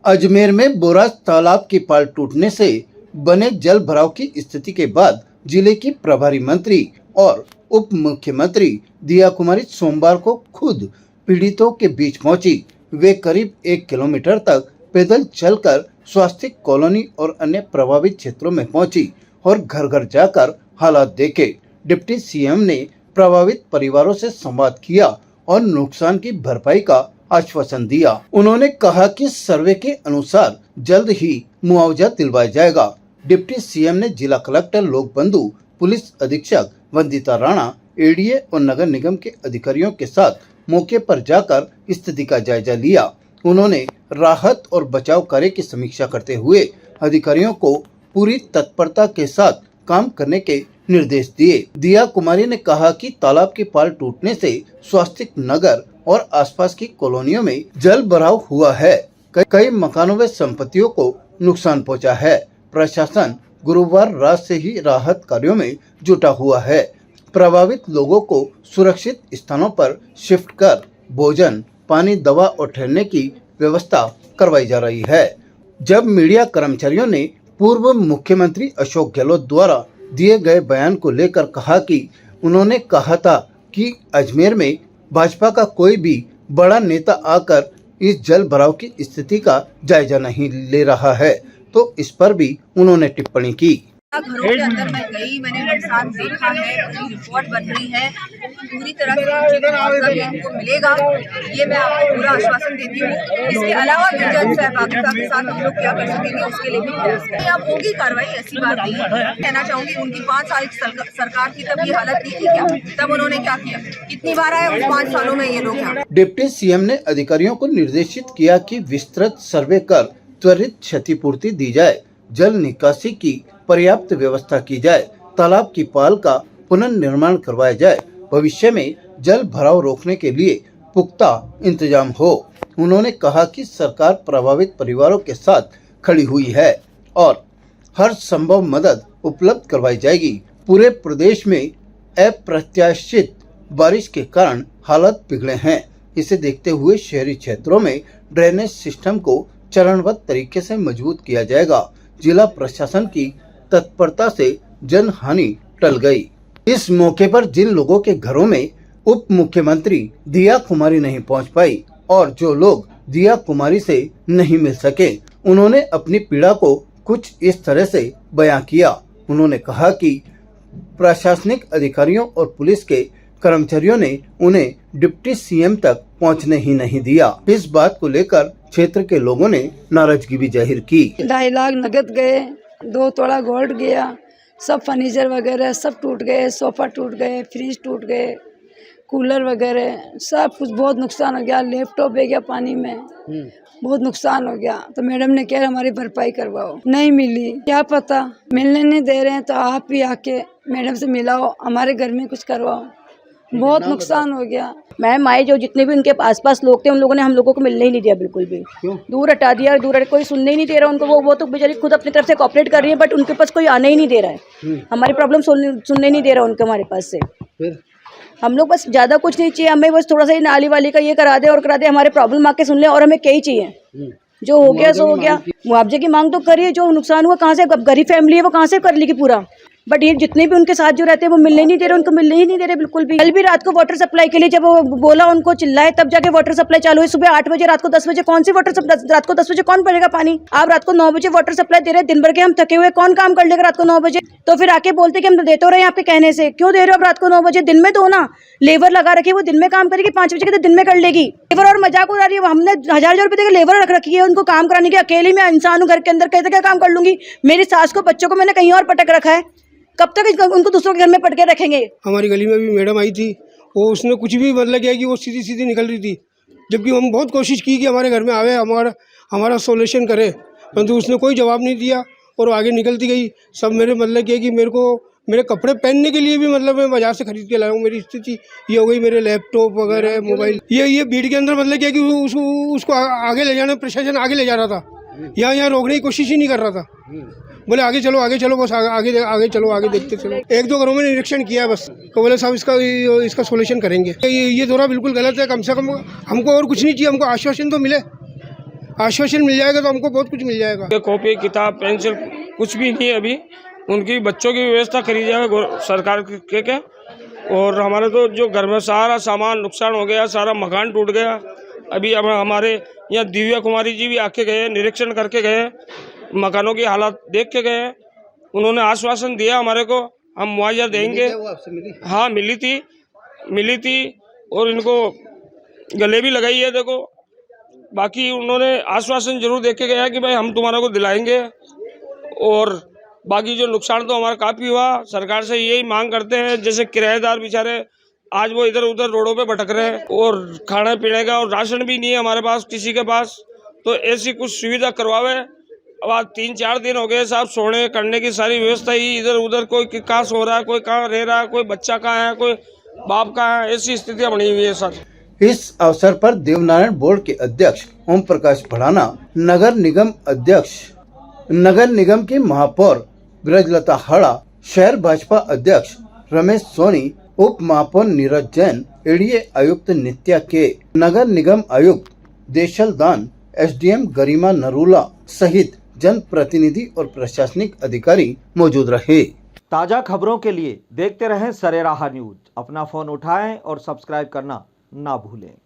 अजमेर में बोराज तालाब की पाल टूटने से बने जल भराव की स्थिति के बाद जिले की प्रभारी मंत्री और उप मुख्यमंत्री दिया कुमारी सोमवार को खुद पीड़ितों के बीच पहुंची। वे करीब 1 किलोमीटर तक पैदल चलकर स्वास्थ्य कॉलोनी और अन्य प्रभावित क्षेत्रों में पहुंची और घर घर जाकर हालात देखे। डिप्टी सीएम ने प्रभावित परिवारों से संवाद किया और नुकसान की भरपाई का आश्वासन दिया। उन्होंने कहा कि सर्वे के अनुसार जल्द ही मुआवजा दिलवाया जाएगा। डिप्टी सीएम ने जिला कलेक्टर लोक बंधु, पुलिस अधीक्षक वंदिता राणा, एडीए और नगर निगम के अधिकारियों के साथ मौके पर जाकर स्थिति का जायजा लिया। उन्होंने राहत और बचाव कार्य की समीक्षा करते हुए अधिकारियों को पूरी तत्परता के साथ काम करने के निर्देश दिए। दिया कुमारी ने कहा कि तालाब की पाल टूटने से स्वास्थ्य नगर और आसपास की कॉलोनियों में जल भराव हुआ है। कई मकानों व संपत्तियों को नुकसान पहुंचा है। प्रशासन गुरुवार रात से ही राहत कार्यों में जुटा हुआ है। प्रभावित लोगों को सुरक्षित स्थानों पर शिफ्ट कर भोजन, पानी, दवा और ठहरने की व्यवस्था करवाई जा रही है। जब मीडिया कर्मचारियों ने पूर्व मुख्यमंत्री अशोक गहलोत द्वारा दिए गए बयान को लेकर कहा कि उन्होंने कहा था कि अजमेर में भाजपा का कोई भी बड़ा नेता आकर इस जल भराव की स्थिति का जायजा नहीं ले रहा है, तो इस पर भी उन्होंने टिप्पणी की। घरों के अंदर मैं गई, मैंने नुकसान देखा है, पूरी रिपोर्ट बन रही है, पूरी तरह से मुआवजा भी उनको मिलेगा, ये मैं आपको पूरा आश्वासन देती हूँ। इसके अलावा भी जन सहभागिता के साथ हम लोग क्या कर सकेंगे उसके लिए भी प्रयास करें। अब होगी कार्रवाई, ऐसी बात नहीं है। कहना चाहूंगी उनकी 5 साल की सरकार थी, तब ये हालत नहीं थी क्या? तब उन्होंने क्या किया? कितनी बार आए उस 5 सालों में ये लोग यहाँ? डिप्टी सीएम ने अधिकारियों को निर्देशित किया कि विस्तृत सर्वे कर त्वरित क्षतिपूर्ति दी जाए, जल निकासी की पर्याप्त व्यवस्था की जाए, तालाब की पाल का पुनर्निर्माण करवाया जाए, भविष्य में जल भराव रोकने के लिए पुख्ता इंतजाम हो। उन्होंने कहा कि सरकार प्रभावित परिवारों के साथ खड़ी हुई है और हर संभव मदद उपलब्ध करवाई जाएगी। पूरे प्रदेश में अप्रत्याशित बारिश के कारण हालात बिगड़े हैं। इसे देखते हुए शहरी क्षेत्रों में ड्रेनेज सिस्टम को चरणबद्ध तरीके से मजबूत किया जाएगा। जिला प्रशासन की तत्परता से जन हानि टल गई। इस मौके पर जिन लोगों के घरों में उप मुख्यमंत्री दिया कुमारी नहीं पहुंच पाई और जो लोग दिया कुमारी से नहीं मिल सके, उन्होंने अपनी पीड़ा को कुछ इस तरह से बयां किया। उन्होंने कहा कि प्रशासनिक अधिकारियों और पुलिस के कर्मचारियों ने उन्हें डिप्टी सीएम तक पहुंचने ही नहीं दिया। इस बात को लेकर क्षेत्र के लोगों ने नाराजगी भी जाहिर की। 2.5 लाख नगद गए, 2 तोला गोल्ड गया, सब फर्नीचर वगैरह सब टूट गए, सोफा टूट गए, फ्रिज टूट गए, कूलर वगैरह सब कुछ बहुत नुकसान हो गया। लैपटॉप बह गया पानी में, बहुत नुकसान हो गया। तो मैडम ने कहा हमारी भरपाई करवाओ, नहीं मिली। क्या पता मिलने नहीं दे रहे हैं, तो आप ही आके मैडम से मिलाओ, हमारे घर में कुछ करवाओ, बहुत नुकसान हो गया। मैम आए, जो जितने भी उनके आसपास लोग थे उन लोगों ने हम लोगों को मिलने ही नहीं दिया, बिल्कुल भी दूर हटा दिया। कोई सुनने ही नहीं दे रहा उनको। वो तो बेचारी खुद अपनी तरफ से कोऑपरेट कर रही है, बट उनके पास कोई आने ही नहीं दे रहा है। हमारी प्रॉब्लम सुनने नहीं दे रहा उनको हमारे पास से। हम लोग बस ज्यादा कुछ नहीं चाहिए, हमें बस थोड़ा सा नाली वाली का ये करा दे और करा दे, हमारे प्रॉब्लम आके सुन ले। और हमें क्या ही चाहिए, जो हो गया सो हो गया। मुआवजे की मांग तो करिए, जो नुकसान हुआ कहाँ से, गरीब फैमिली है वो कहाँ से कर लेगी पूरा। बट ये जितने भी उनके साथ जो रहते हैं वो मिलने ही नहीं दे रहे, उनको मिलने ही नहीं दे रहे बिल्कुल भी। कल भी रात को वाटर सप्लाई के लिए जब वो बोला, उनको चिल्लाए, तब जाके वाटर सप्लाई चालू हुई। सुबह 8 बजे, रात को 10 बजे। कौन सी वाटर सप्लाई? रात को 10 बजे कौन पड़ेगा पानी? आप रात को 9 बजे वाटर सप्लाई दे रहे हैं, दिन भर के हम थके हुए, कौन काम कर लेगा रात को 9 बजे? तो फिर आके बोलते कि हम देते रहे हैं आपके कहने से। क्यों दे रहे हो आप रात को 9 बजे? दिन में दो ना, लेबर लगा रखी है, वो दिन में काम करेगी, 5 बजे के तो दिन में कर लेगी। लेबर और मजाक उड़ा रही है। हमने 1000 रुपए देकर लेबर रख रखी है उनको काम कराने की। अकेले में इंसान हूँ घर के अंदर, कैसे क्या काम कर लूंगी? मेरी सास को, बच्चों को मैंने कहीं और पटक रखा है, कब तक उनको दूसरों के घर में पट के रखेंगे? हमारी गली में भी मैडम आई थी, वो उसने कुछ भी मतलब किया कि वो सीधी सीधी निकल रही थी, जबकि हम बहुत कोशिश की कि हमारे घर में आवे, हमारा सोल्यूशन करे, परंतु उसने कोई जवाब नहीं दिया और आगे निकलती गई। सब मेरे मतलब किया कि मेरे कपड़े पहनने के लिए भी मतलब मैं बाजार से खरीद के लाया हूँ। मेरी स्थिति ये हो गई, मेरे लैपटॉप वगैरह, मोबाइल, ये भीड़ के अंदर मतलब किया कि उसको आगे ले जाना, प्रशासन आगे ले जा रहा था, यहाँ रोकने की कोशिश ही नहीं कर रहा था। बोले आगे चलो बस, आगे चलो, आगे देखते चलो। 1-2 घरों में निरीक्षण किया बस, तो बोले साहब इसका सोल्यूशन करेंगे। ये दौरा बिल्कुल गलत है। कम से कम हमको और कुछ नहीं चाहिए, हमको आश्वासन तो मिले, आश्वासन मिल जाएगा तो हमको बहुत कुछ मिल जाएगा। कॉपी किताब पेंसिल कुछ भी नहीं है अभी। उनकी बच्चों की व्यवस्था करी जाए सरकार के और हमारे तो जो घर में सारा सामान नुकसान हो गया, सारा मकान टूट गया। अभी हमारे यहाँ दिव्या कुमारी जी भी आके गए, निरीक्षण करके गए, मकानों की हालत देख के गए। उन्होंने आश्वासन दिया हमारे को हम मुआवजा देंगे। हाँ मिली थी और इनको गले भी लगाई है। देखो बाकी उन्होंने आश्वासन जरूर दे के गया कि भाई हम तुम्हारा को दिलाएंगे। और बाकी जो नुकसान तो हमारा काफ़ी हुआ, सरकार से यही मांग करते हैं, जैसे किराएदार बेचारे आज वो इधर उधर रोडों पे भटक रहे हैं और खाने पीने का और राशन भी नहीं है हमारे पास किसी के पास, तो ऐसी कुछ सुविधा करवावे। अब आज 3-4 दिन हो गए साहब, सोने करने की सारी व्यवस्था ही इधर उधर, कोई कहाँ सो रहा है, कोई कहाँ रह रहा है, कोई बच्चा कहाँ है, कोई बाप कहाँ है, ऐसी स्थितियाँ बनी हुई है सर। इस अवसर पर देवनारायण बोर्ड के अध्यक्ष ओम प्रकाश भड़ाना, नगर निगम की महापौर ब्रजलता हड़ा, शहर भाजपा अध्यक्ष रमेश सोनी, उप महापौर नीरज जैन, एडीए आयुक्त नित्या के, नगर निगम आयुक्त देशल दान, एसडीएम गरिमा नरूला सहित जन प्रतिनिधि और प्रशासनिक अधिकारी मौजूद रहे। ताज़ा खबरों के लिए देखते रहें सरेराह न्यूज। अपना फोन उठाएं और सब्सक्राइब करना ना भूलें।